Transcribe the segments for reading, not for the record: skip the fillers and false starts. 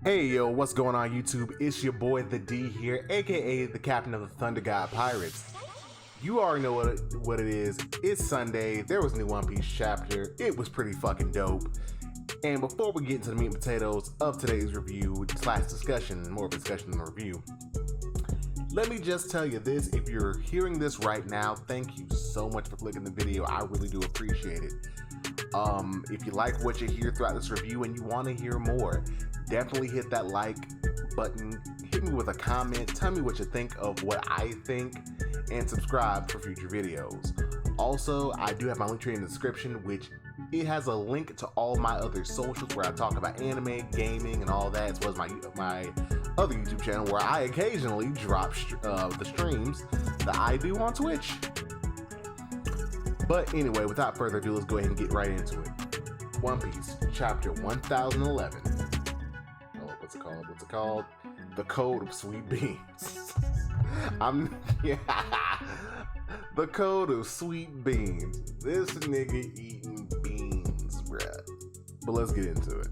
Hey yo, what's going on YouTube? It's your boy the D here, aka the captain of the Thunder God Pirates. You already know what it is. It's Sunday. There was a new One Piece chapter. It was pretty fucking dope. And before we get into the meat and potatoes of today's review slash discussion, more of a discussion than a review, let me just tell you this. If you're hearing this right now, thank you so much for clicking the video. I really do appreciate it. If you like what you hear throughout this review and you want to hear more, definitely hit that like button, hit me with a comment, tell me what you think of what I think, and subscribe for future videos. Also, I do have my Linktree in the description, which it has a link to all my other socials where I talk about anime, gaming, and all that, as well as my other YouTube channel where I occasionally drop the streams that I do on Twitch. But anyway, without further ado, let's go ahead and get right into it. One Piece, chapter 1011. Oh, what's it called? The Code of Sweet Beans. The Code of Sweet Beans. This nigga eating beans, bruh. But let's get into it.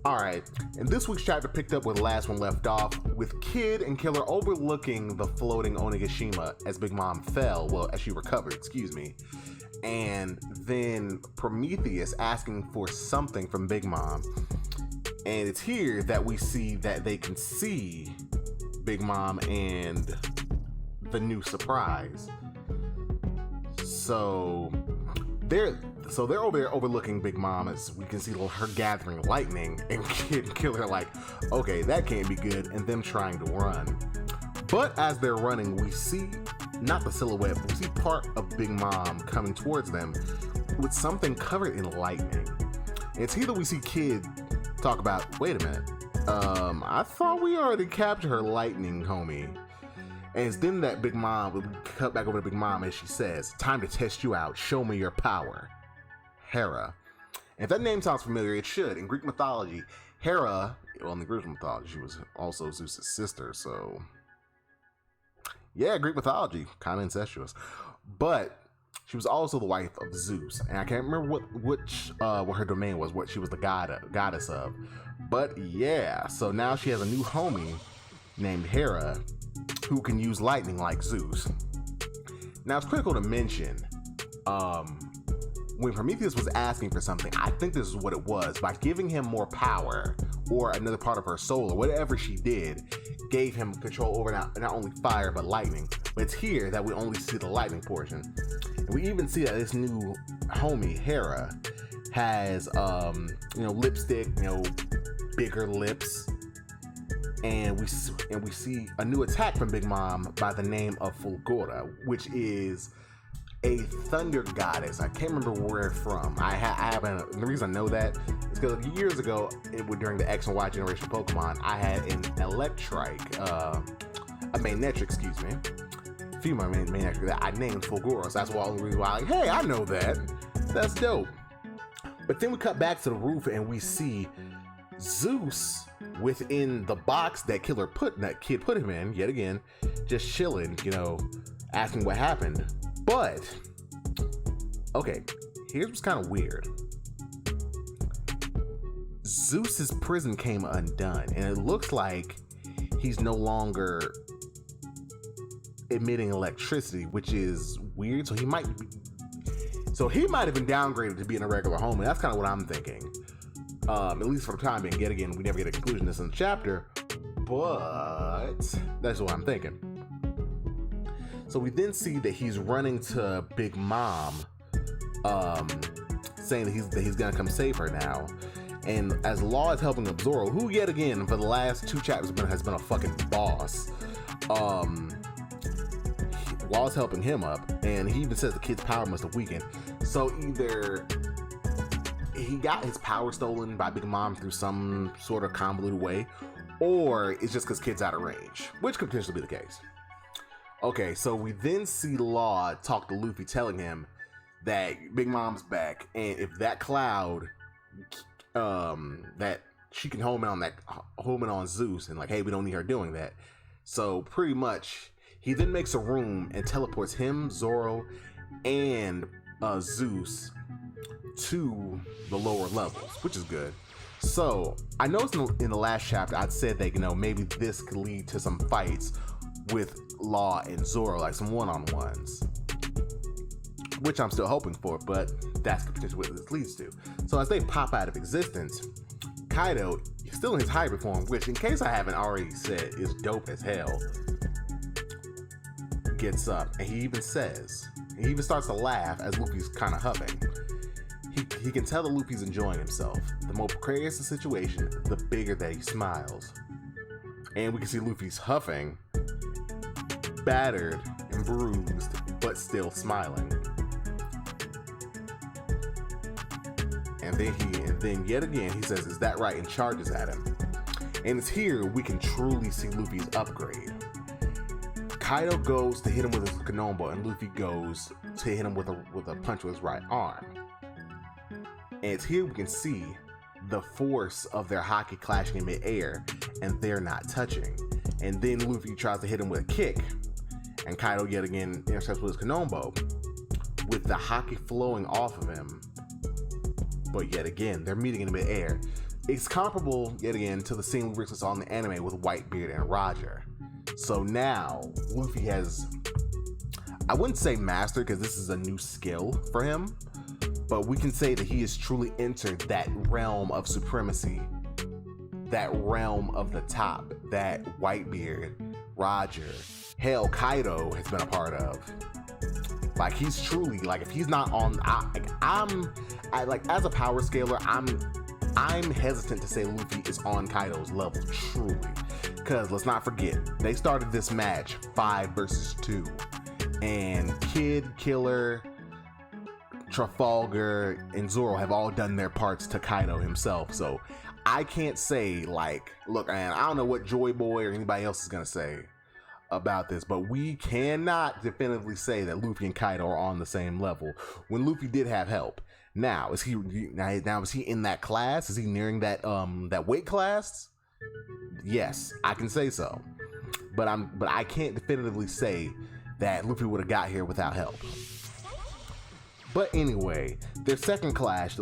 Alright, and this week's chapter picked up where the last one left off, with Kid and Killer overlooking the floating Onigashima as Big Mom fell, well, as she recovered, excuse me. And then Prometheus asking for something from Big Mom. And it's here that we see that they can see Big Mom and the new surprise. So they're over there overlooking Big Mom as we can see her gathering lightning, and Kid and Killer are like, okay, that can't be good, and them trying to run. But as they're running, we see not the silhouette, but we see part of Big Mom coming towards them with something covered in lightning. And it's here that we see Kid talk about, wait a minute, I thought we already captured her lightning, homie. And it's then that Big Mom, we cut back over to Big Mom as she says, time to test you out, show me your power. Hera. And if that name sounds familiar, it should. In Greek mythology, Hera, well, in the Greek mythology, she was also Zeus' sister, so yeah, Greek mythology, kind of incestuous. But she was also the wife of Zeus, and I can't remember what her domain was, what she was the goddess of. But yeah, so now she has a new homie named Hera who can use lightning like Zeus. Now it's critical to mention, when Prometheus was asking for something, I think this is what it was. By giving him more power, or another part of her soul, or whatever she did, gave him control over not only fire but lightning. But it's here that we only see the lightning portion. And we even see that this new homie Hera has lipstick, bigger lips, and we see a new attack from Big Mom by the name of Fulgora, which is a thunder goddess. I can't remember where from. I haven't. The reason I know that is because years ago, during the X and Y generation of Pokemon, I had an a Manectric, excuse me, female Manectric that I named Fulgora. So that's the reason why. Hey, I know that. That's dope. But then we cut back to the roof and we see Zeus within the box that Kid put him in yet again, just chilling, asking what happened. But, okay, here's what's kind of weird. Zeus's prison came undone, and it looks like he's no longer emitting electricity, which is weird. So he might have been downgraded to being a regular home, and that's kind of what I'm thinking. At least for the time being. Yet again, we never get a conclusion to this in the chapter, but that's what I'm thinking. So we then see that he's running to Big Mom, saying that he's gonna come save her now. And as Law is helping up Zoro, who yet again for the last 2 chapters has been a fucking boss. Law's helping him up, and he even says the kid's power must have weakened. So either he got his power stolen by Big Mom through some sort of convoluted way, or it's just because Kid's out of range, which could potentially be the case. Okay, so we then see Law talk to Luffy, telling him that Big Mom's back, and if that cloud, that she can home in on Zeus, and like, hey, we don't need her doing that. So pretty much, he then makes a room and teleports him, Zoro, and Zeus to the lower levels, which is good. So I noticed in the last chapter I'd said that, you know, maybe this could lead to some fights with Law and Zoro, like some one-on-ones, which I'm still hoping for, but that's potentially what this leads to. So as they pop out of existence, Kaido, still in his hybrid form, which in case I haven't already said is dope as hell, gets up and he even starts to laugh as Luffy's kind of huffing. He can tell that Luffy's enjoying himself. The more precarious the situation, the bigger that he smiles. And we can see Luffy's huffing, battered and bruised, but still smiling. And then yet again he says, "Is that right?" and charges at him. And it's here we can truly see Luffy's upgrade. Kaido goes to hit him with his Konombo, and Luffy goes to hit him with a punch with his right arm. And it's here we can see the force of their haki clashing in midair, and they're not touching. And then Luffy tries to hit him with a kick, and Kaido yet again intercepts with his Konombo, with the haki flowing off of him. But yet again, they're meeting in midair. It's comparable yet again to the scene we recently saw in the anime with Whitebeard and Roger. So now Luffy has, I wouldn't say mastered because this is a new skill for him, but we can say that he has truly entered that realm of supremacy, that realm of the top that Whitebeard, Roger, hell, Kaido has been a part of. Like, he's truly, like, if he's not on, as a power scaler, I'm hesitant to say Luffy is on Kaido's level, truly. Because let's not forget, they started this match 5 versus 2. And Kid, Killer, Trafalgar, and Zoro have all done their parts to Kaido himself. So I can't say, like, look, and I don't know what Joy Boy or anybody else is going to say about this, but we cannot definitively say that Luffy and Kaido are on the same level when Luffy did have help. Now is he in that class? Is he nearing that weight class? Yes, I can say so, but I can't definitively say that Luffy would have got here without help. But anyway, their second clash,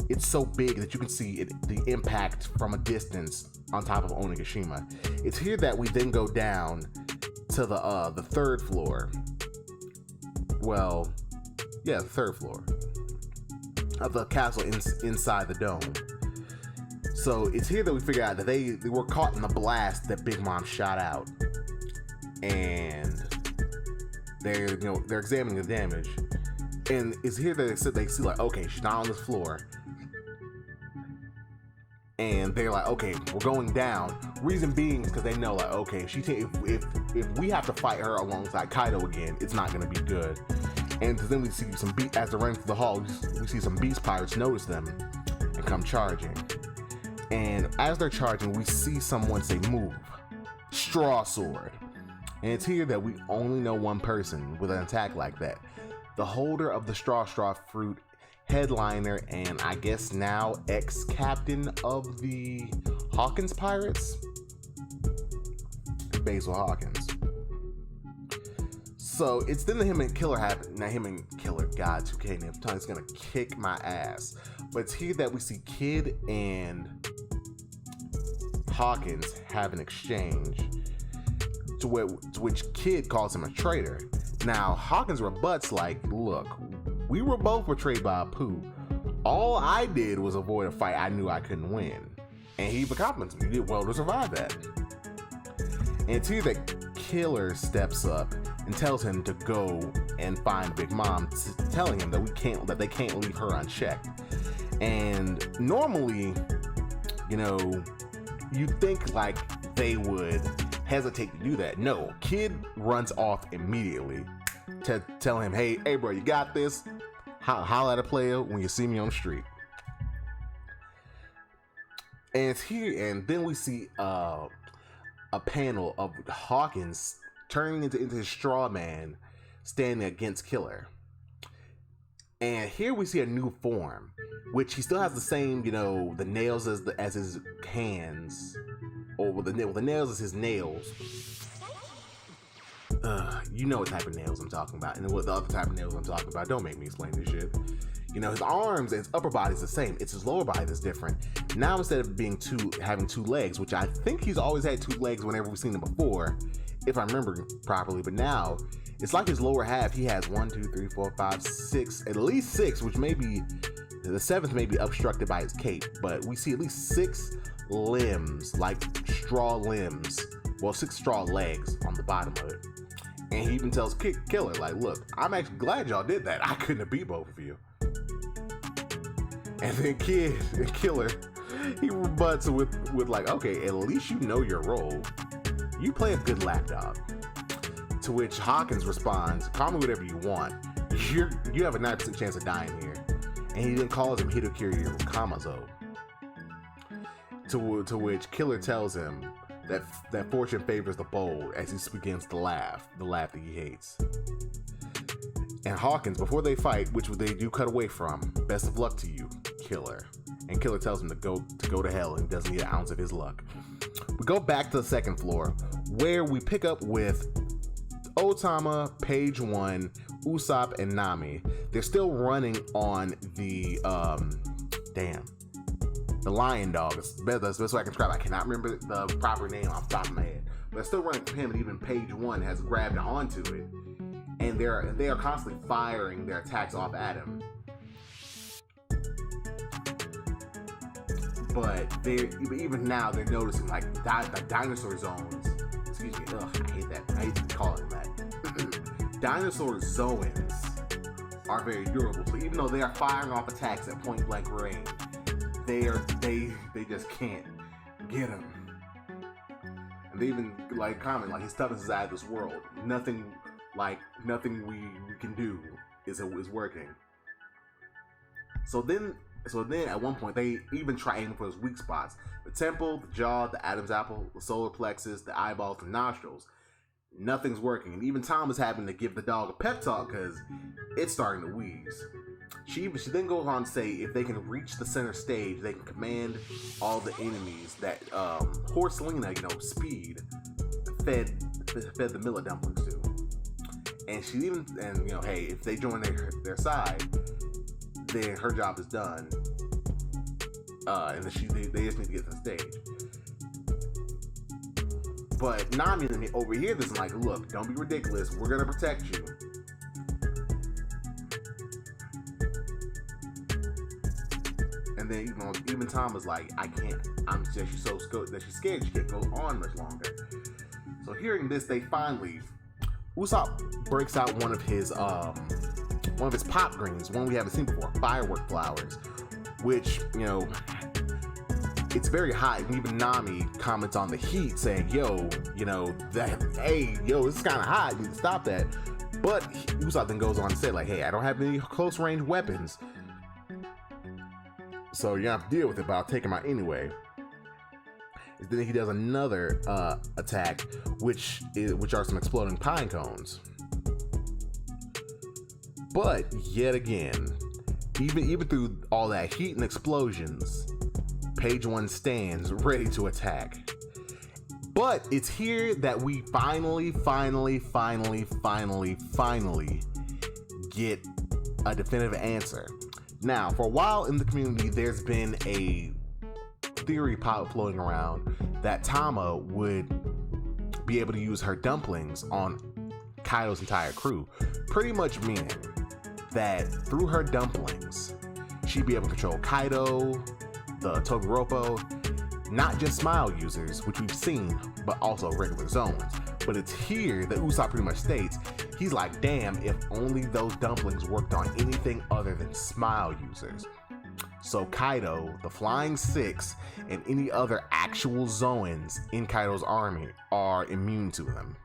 it's so big that you can see the impact from a distance on top of Onigashima. It's here that we then go down to the third floor. Well, yeah, the third floor of the castle inside the dome. So it's here that we figure out that they were caught in the blast that Big Mom shot out, and they're examining the damage. And it's here that they see like, okay, she's not on this floor. And they're like, okay, we're going down. Reason being is because they know, like, okay, if we have to fight her alongside Kaido again, it's not gonna be good. And then we see as they're running through the hall, we see some beast pirates notice them and come charging. And as they're charging, we see someone say, "Move." Straw Sword. And it's here that we only know one person with an attack like that. The holder of the straw fruit, headliner, and I guess now ex-captain of the Hawkins Pirates, Basil Hawkins. So it's then him and Killer happen. Now him and Killer, God, 2K name, is gonna kick my ass. But it's here that we see Kid and Hawkins have an exchange, to which Kid calls him a traitor. Now Hawkins rebuts like, look, we were both betrayed by a poo. All I did was avoid a fight I knew I couldn't win. And he compliments me. You did well to survive that. And it's here that Killer steps up and tells him to go and find Big Mom, telling him that they can't leave her unchecked. And normally, you'd think like they would hesitate to do that. No, Kid runs off immediately to tell him, hey bro, you got this. Holla at a player when you see me on the street. And it's here, and then we see a panel of Hawkins turning into his straw man, standing against Killer. And here we see a new form, which he still has the same, the nails as his hands, or with the nails as his nails. you know what type of nails I'm talking about, and what the other type of nails I'm talking about. Don't make me explain this shit. You know, his arms and his upper body's the same. It's his lower body that's different. Now, instead of having two legs, which I think he's always had two legs whenever we've seen him before, if I remember properly, but now it's like his lower half, he has 1, 2, 3, 4, 5, 6, at least 6, which may be, the 7th may be obstructed by his cape, but we see at least 6 limbs, like straw limbs, well, 6 straw legs on the bottom of it. And he even tells Killer, like, look, I'm actually glad y'all did that. I couldn't have beat both of you. And then Killer, he rebuts with like, okay, at least you know your role. You play a good lapdog. To which Hawkins responds, call me whatever you want. You have a 9% chance of dying here. And he then calls him Hitokiri Kamazo. To which Killer tells him that fortune favors the bold as he begins to laugh, the laugh that he hates. And Hawkins, before they fight, which they do cut away from, best of luck to you, Killer. And Killer tells him to go to hell and doesn't need an ounce of his luck. We go back to the second floor, where we pick up with Otama, Page One, Usopp, and Nami. They're still running on the the lion dog. That's the best way I can describe it. I cannot remember the proper name off the top of my head. But they're still running for him, and even Page One has grabbed onto it. And they are constantly firing their attacks off at him. But even now they're noticing like the dinosaur zones. Excuse me. Ugh, I hate that. I hate to call it that. Dinosaur zones are very durable. So even though they are firing off attacks at point blank range, they just can't get him. And they even like comment like his toughness is out of this world. Nothing we can do is working. So then at one point they even try aiming for his weak spots: the temple, the jaw, the Adam's apple, the solar plexus, the eyeballs, the nostrils. Nothing's working, and even Tom is having to give the dog a pep talk because it's starting to wheeze. She then goes on to say if they can reach the center stage, they can command all the enemies that Horselina, Speed, fed the millet dumplings to. And she even, hey, if they join their side, then her job is done. And they just need to get to the stage. But Nami overhears this and like, look, don't be ridiculous. We're gonna protect you. And then even Tom is like, I can't. She's so scared that she's scared she can't go on much longer. So hearing this, they finally, Usopp breaks out one of his pop greens, one we haven't seen before, firework flowers, which it's very hot. And even Nami comments on the heat, saying, this is kind of hot. You need to stop that. But Usopp then goes on to say, like, hey, I don't have any close range weapons, so you have to deal with it, but I'll take him out anyway. And then he does another attack, which are some exploding pine cones. But yet again, even through all that heat and explosions, Page One stands ready to attack. But it's here that we finally get a definitive answer. Now, for a while in the community, there's been a theory floating around that Tama would be able to use her dumplings on Kaido's entire crew, pretty much meaning that through her dumplings, she'd be able to control Kaido, the Todoroki, not just Smile users, which we've seen, but also regular zones. But it's here that Usopp pretty much states, he's like, damn, if only those dumplings worked on anything other than Smile users. So Kaido, the Flying Six, and any other actual Zoans in Kaido's army are immune to them.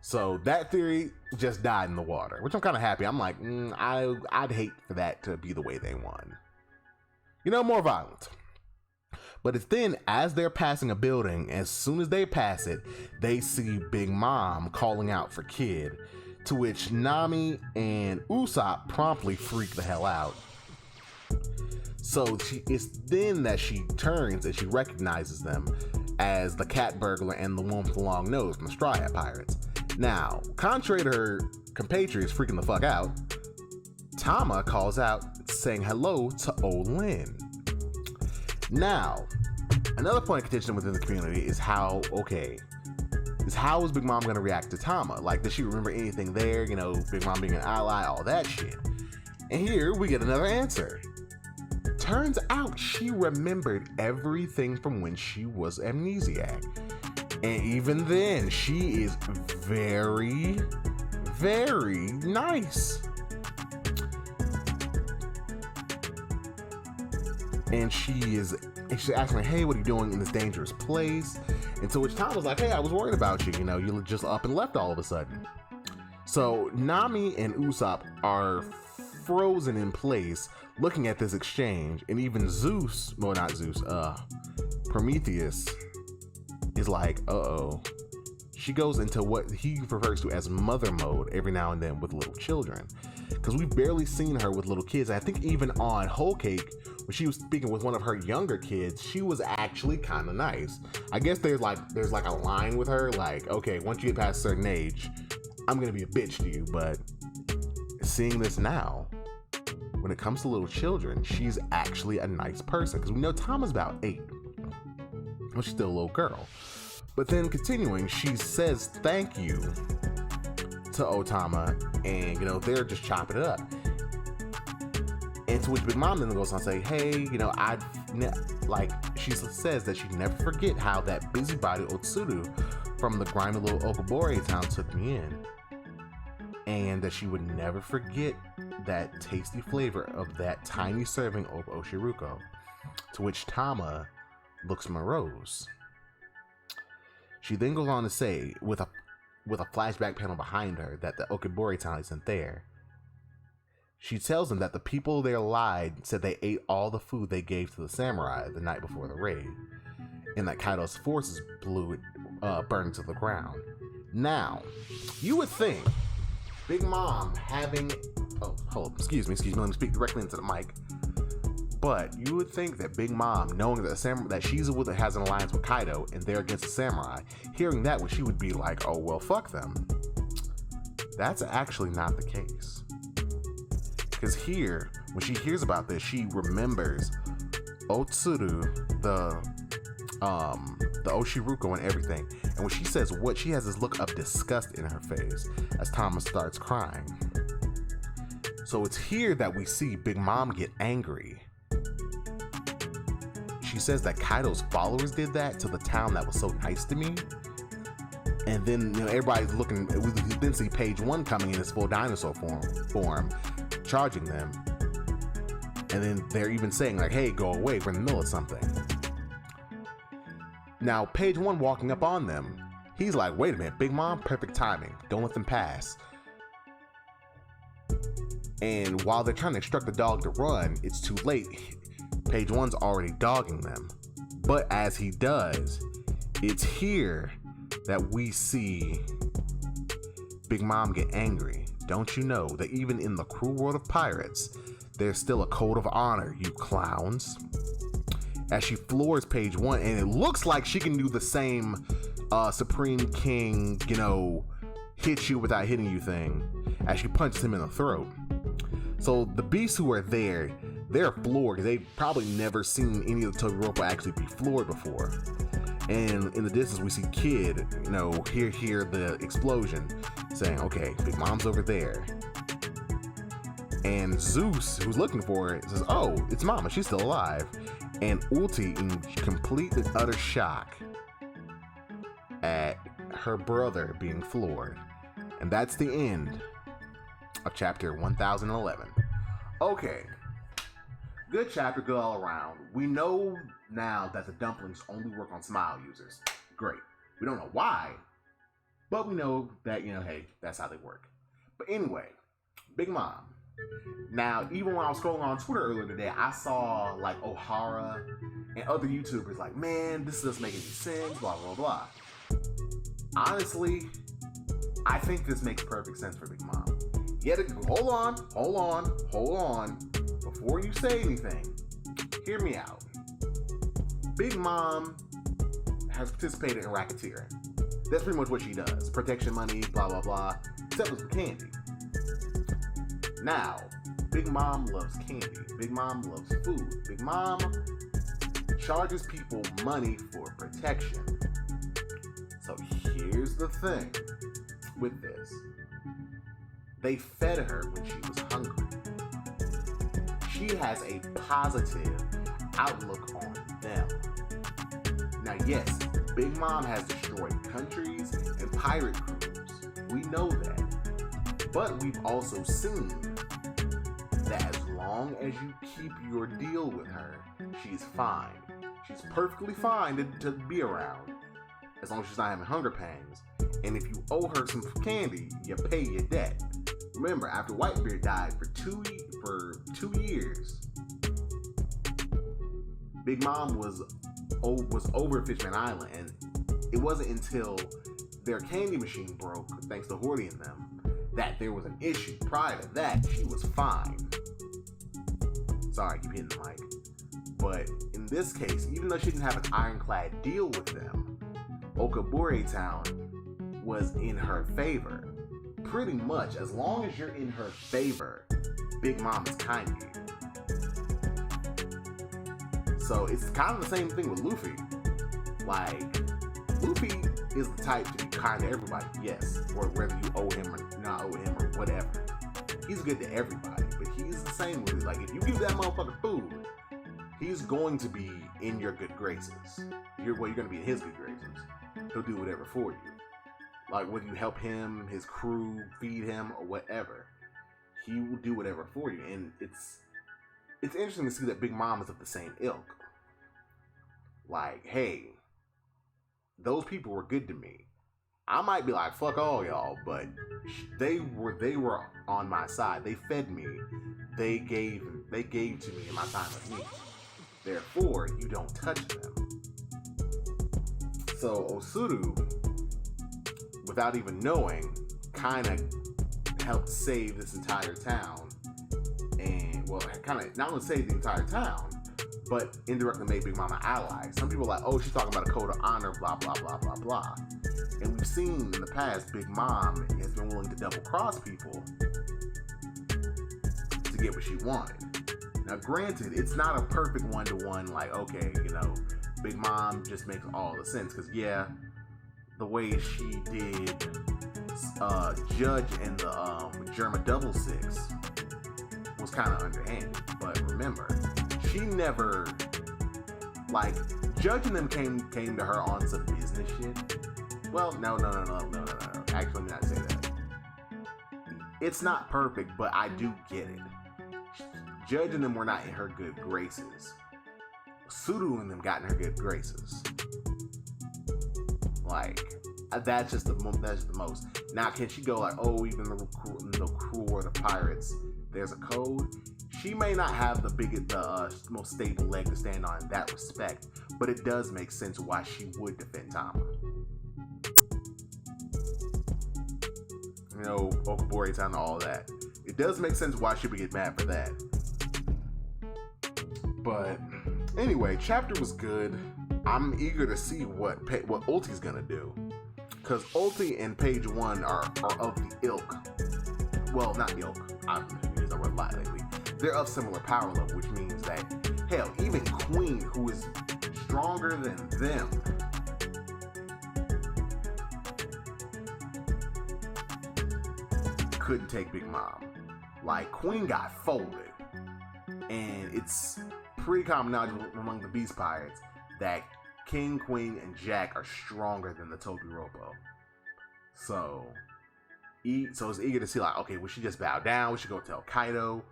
So that theory just died in the water, which I'm kind of happy. I'm like, I'd hate for that to be the way they won. More violent. But it's then, as they're passing a building, as soon as they pass it, they see Big Mom calling out for Kid, to which Nami and Usopp promptly freak the hell out. So it's then that she turns and she recognizes them as the cat burglar and the one with the long nose from the Straw Hat Pirates. Now, contrary to her compatriots freaking the fuck out, Tama calls out saying hello to Olin. Now, another point of contention within the community is how is Big Mom gonna react to Tama? Like, does she remember anything there? You know, Big Mom being an ally, all that shit. And here we get another answer. Turns out she remembered everything from when she was amnesiac. And even then, she is very, very nice. And she's asking her, hey, what are you doing in this dangerous place? And to which Tom was like, hey, I was worried about you. You know, you just up and left all of a sudden. So Nami and Usopp are frozen in place looking at this exchange. And even Prometheus is like, uh-oh. She goes into what he refers to as mother mode every now and then with little children. Because we've barely seen her with little kids. I think even on Whole Cake, when she was speaking with one of her younger kids, she was actually kind of nice. I guess there's like a line with her, like, okay, once you get past a certain age, I'm gonna be a bitch to you. But seeing this now, when it comes to little children, she's actually a nice person. Because we know Tama's about 8. Well, she's still a little girl. But then continuing, she says thank you to Otama, and you know, they're just chopping it up. And to which Big Mom then goes on to say, hey, you know, she says that she'd never forget how that busybody Otsuru from the grimy little Okobore town took me in. And that she would never forget that tasty flavor of that tiny serving of Oshiruko. To which Tama looks morose. She then goes on to say, with a flashback panel behind her, that the Okobore town isn't there. She tells them that the people there lied, said they ate all the food they gave to the samurai the night before the raid, and that Kaido's forces burned to the ground. Now, you would think Big Mom having... Oh, hold on, excuse me, let me speak directly into the mic. But you would think that Big Mom, knowing that she's the one that has an alliance with Kaido and they're against the samurai, hearing that, she would be like, oh, well, fuck them. That's actually not the case. Because here, when she hears about this, she remembers Otsuru, the Oshiruko and everything. And when she says what, she has this look of disgust in her face as Thomas starts crying. So it's here that we see Big Mom get angry. She says that Kaido's followers did that to the town that was so nice to me. And then, you know, everybody's looking, we then see Page 1 coming in his full dinosaur form, charging them. And then they're even saying like, hey, go away, we're in the middle of something. Now, Page 1 walking up on them, he's like, wait a minute, Big Mom, perfect timing. Don't let them pass. And while they're trying to instruct the dog to run, it's too late. Page 1's already dogging them. But as he does, it's here that we see Big Mom get angry. Don't you know that even in the cruel world of pirates, there's still a code of honor, you clowns? As she floors Page 1, and it looks like she can do the same Supreme King, you know, hit you without hitting you thing, as she punches him in the throat. So the beasts who are there, they're floored because they've probably never seen any of the Todoroki actually be floored before. And in the distance, we see Kid, you know, hear the explosion, saying, okay, Big Mom's over there. And Zeus, who's looking for it, says, oh, it's Mama, she's still alive. And Ulti, in complete and utter shock at her brother being floored. And that's the end of chapter 1011. Okay. Good chapter, good all around. We know now that the dumplings only work on smile users. Great. We don't know why, but we know that, you know, hey, that's how they work. But anyway, Big Mom. Now, even when I was scrolling on Twitter earlier today, I saw like O'Hara and other YouTubers like, man, this doesn't make any sense, blah, blah, blah. Honestly, I think this makes perfect sense for Big Mom. Yet, hold on. Before you say anything, hear me out. Big Mom has participated in racketeering. That's pretty much what she does. Protection money, blah, blah, blah. Except with candy. Now, Big Mom loves candy. Big Mom loves food. Big Mom charges people money for protection. So here's the thing with this. They fed her when she was hungry. She has a positive outlook on them. Now, yes, Big Mom has destroyed countries and pirate crews. We know that. But we've also seen that as long as you keep your deal with her, she's fine. She's perfectly fine to be around, as long as she's not having hunger pangs. And if you owe her some candy, you pay your debt. Remember, after Whitebeard died for two years, Big Mom was over Fishman Island, and it wasn't until their candy machine broke, thanks to Horty and them, that there was an issue. Prior to that, she was fine. Sorry, I keep hitting the mic. But in this case, even though she didn't have an ironclad deal with them, Okabure Town was in her favor. Pretty much, as long as you're in her favor, Big Mom is kind to you. So it's kind of the same thing with Luffy. Like, Luffy is the type to be kind to everybody, yes, or whether you owe him or not owe him or whatever. He's good to everybody, but he's the same with it. Like, if you give that motherfucker food, he's going to be in your good graces. You're going to be in his good graces. He'll do whatever for you. Like, whether you help him, his crew, feed him, or whatever, he will do whatever for you. And it's interesting to see that Big Mom is of the same ilk. Like, hey, those people were good to me. I might be like, fuck all y'all, but they were on my side. They fed me. They gave to me in my time of need. Therefore, you don't touch them. So Osuru, without even knowing, kind of helped save this entire town. And, well, kind of not only save the entire town, but indirectly made Big Mom an ally. Some people are like, oh, she's talking about a code of honor, blah, blah, blah, blah, blah. And we've seen in the past, Big Mom has been willing to double-cross people to get what she wanted. Now, granted, it's not a perfect one-to-one, like, okay, Big Mom just makes all the sense. Because, yeah, the way she did Judge in the German Double Six was kind of underhanded. But remember, she never, like, Judge and them came to her on some business shit. Well, no. Actually, let me not say that. It's not perfect, but I do get it. Judge and them were not in her good graces. Suru and them got in her good graces. Like, that's just the most. Now, can she go like, oh, even the crew or the pirates, there's a code? She may not have the most stable leg to stand on in that respect, but it does make sense why she would defend Tama. Okabore Town and all that. It does make sense why she would get mad for that. But anyway, chapter was good. I'm eager to see what Ulti's gonna do, because Ulti and Page 1 are of the ilk. Well, not ilk. I'm using the word a lot lately. They're of similar power level, which means that, hell, even Queen, who is stronger than them, couldn't take Big Mom. Like, Queen got folded. And it's pretty common knowledge among the Beast Pirates that King, Queen, and Jack are stronger than the Tobiropo. So it's eager to see, like, okay, will she just bow down? Will she go tell Kaido?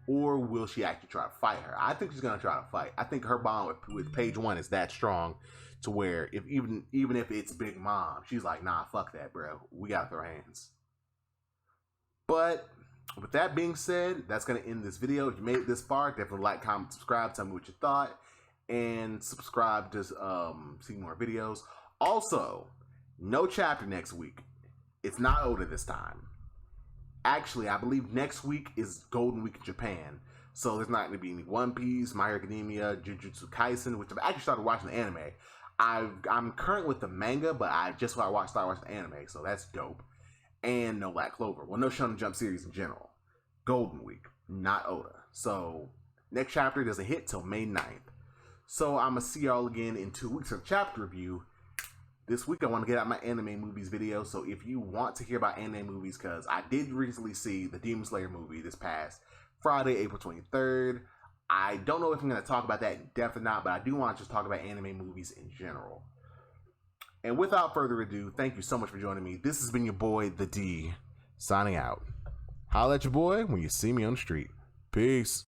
Or will she actually try to fight her? I think she's going to try to fight. I think her bond with Page 1 is that strong to where even if it's Big Mom, she's like, nah, fuck that, bro. We got to throw hands. But with that being said, that's going to end this video. If you made it this far, definitely like, comment, subscribe. Tell me what you thought. And subscribe to see more videos. Also, no chapter next week. It's not Oda this time. Actually, I believe next week is Golden Week in Japan. So there's not going to be any One Piece, My Hero Academia, Jujutsu Kaisen, which I've actually started watching the anime. I'm current with the manga, but I just watched Star Wars anime, so that's dope. And no Black Clover. Well, no Shonen Jump series in general. Golden Week, not Oda. So next chapter doesn't hit till May 9th. So I'm gonna see y'all again in 2 weeks for chapter review. This week I want to get out my anime movies video. So if you want to hear about anime movies, because I did recently see the Demon Slayer movie this past Friday, April 23rd. I don't know if I'm going to talk about that in depth or not, but I do want to just talk about anime movies in general. And without further ado, thank you so much for joining me. This has been your boy, The D, signing out. Holla at your boy when you see me on the street. Peace.